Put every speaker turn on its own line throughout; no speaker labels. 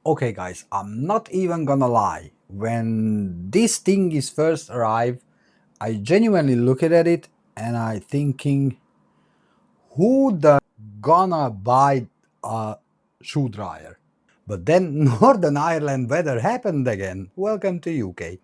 Okay guys, I'm not even gonna lie. When this thing is first arrived, I genuinely looked at it and I thinking, who the gonna buy a shoe dryer? But then Northern Ireland weather happened again. Welcome to UK.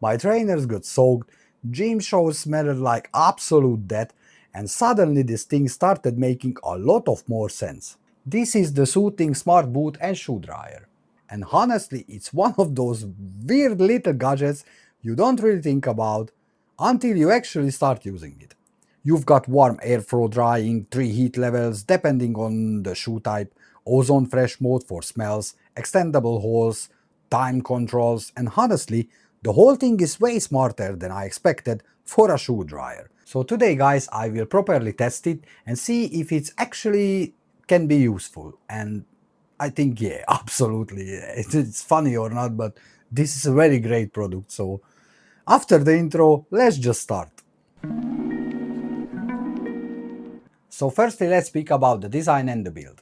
My trainers got soaked, gym shows smelled like absolute death, and suddenly this thing started making a lot of more sense. This is the Sothing Smart Boot and Shoe Dryer. And honestly, it's one of those weird little gadgets you don't really think about until you actually start using it. You've got warm airflow drying, 3 heat levels depending on the shoe type, Ozone Fresh Mode for smells, extendable hose, time controls, and honestly, the whole thing is way smarter than I expected for a shoe dryer. So today guys, I will properly test it and see if it's actually can be useful. And I think yeah, absolutely. It's funny or not, but this is a very great product. So after the intro, let's just start. So firstly, let's speak about the design and the build.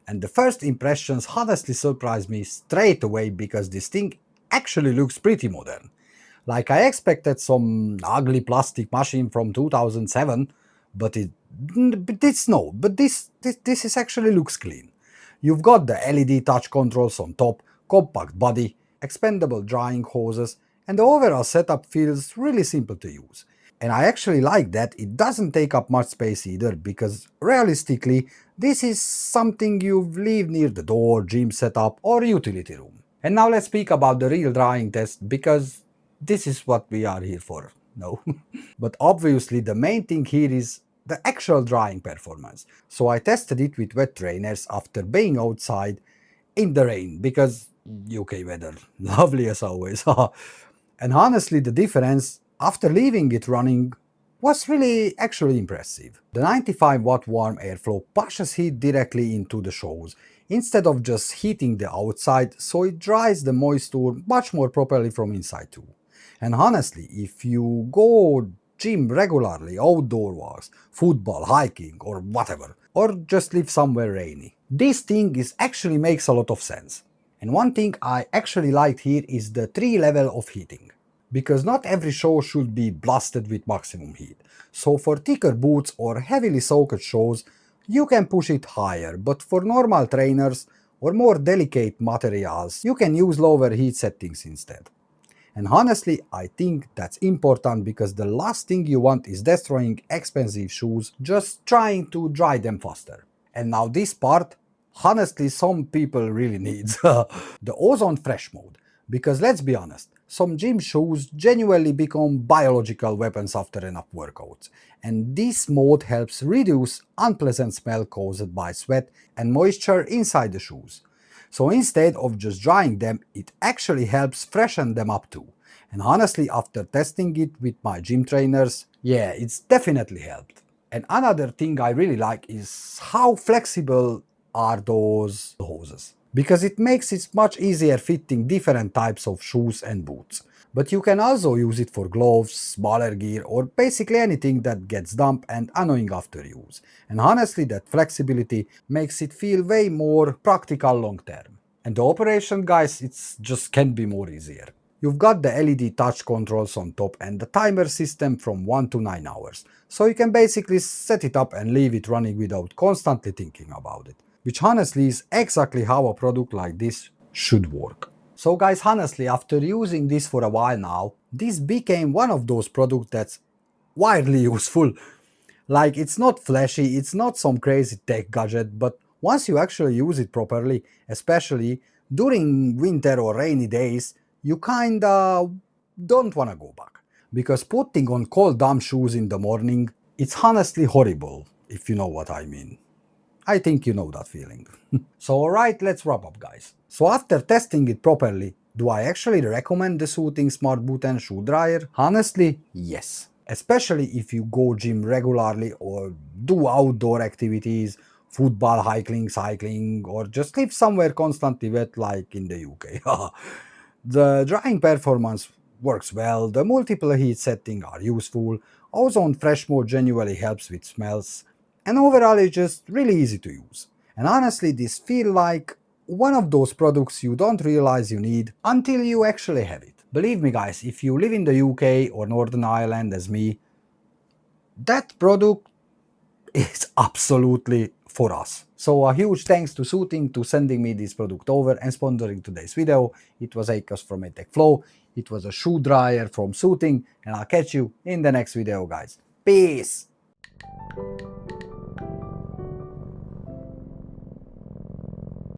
And the first impressions honestly surprised me straight away because this thing actually looks pretty modern. Like I expected some ugly plastic machine from 2007, but this is actually looks clean. You've got the LED touch controls on top, compact body, expandable drying hoses, and the overall setup feels really simple to use. And I actually like that it doesn't take up much space either, because realistically, this is something you leave near the door, gym setup, or utility room. And now let's speak about the real drying test, because this is what we are here for. No. But obviously the main thing here is the actual drying performance. So I tested it with wet trainers after being outside in the rain, because UK weather, lovely as always. And honestly, the difference after leaving it running was really actually impressive. The 95-watt warm airflow pushes heat directly into the shoes instead of just heating the outside, so it dries the moisture much more properly from inside too. And honestly, if you go gym regularly, outdoor walks, football, hiking, or whatever, or just live somewhere rainy, this thing is actually makes a lot of sense. And one thing I actually liked here is the 3 level of heating, because not every shoe should be blasted with maximum heat. So for thicker boots or heavily soaked shoes, you can push it higher, but for normal trainers or more delicate materials, you can use lower heat settings instead. And honestly, I think that's important, because the last thing you want is destroying expensive shoes just trying to dry them faster. And now this part, honestly, some people really need the Ozone Fresh Mode. Because let's be honest, some gym shoes genuinely become biological weapons after enough workouts. And this mode helps reduce unpleasant smell caused by sweat and moisture inside the shoes. So instead of just drying them, it actually helps freshen them up too. And honestly, after testing it with my gym trainers, yeah, it's definitely helped. And another thing I really like is how flexible are those hoses, because it makes it much easier fitting different types of shoes and boots. But you can also use it for gloves, smaller gear, or basically anything that gets damp and annoying after use. And honestly, that flexibility makes it feel way more practical long term. And the operation, guys, it's just can't be more easier. You've got the LED touch controls on top and the timer system from 1 to 9 hours, so you can basically set it up and leave it running without constantly thinking about it, which honestly is exactly how a product like this should work. So guys, honestly, after using this for a while now, this became one of those products that's widely useful. Like, it's not flashy, it's not some crazy tech gadget, but once you actually use it properly, especially during winter or rainy days, you kinda don't wanna go back. Because putting on cold damp shoes in the morning, it's honestly horrible, if you know what I mean. I think you know that feeling. So alright, let's wrap up guys. So after testing it properly, do I actually recommend the Soothing Smart Boot and Shoe Dryer? Honestly, yes. Especially if you go gym regularly or do outdoor activities, football, hiking, cycling, or just live somewhere constantly wet like in the UK. The drying performance works well, the multiple heat settings are useful, Ozone Fresh Mode genuinely helps with smells, and overall it's just really easy to use. And honestly, this feel like one of those products you don't realize you need until you actually have it. Believe me guys, if you live in the UK or Northern Ireland as me, that product is absolutely for us. So a huge thanks to Sothing to sending me this product over and sponsoring today's video. It was Akos from Tech Flow. It was a shoe dryer from Sothing, and I'll catch you in the next video guys. Peace!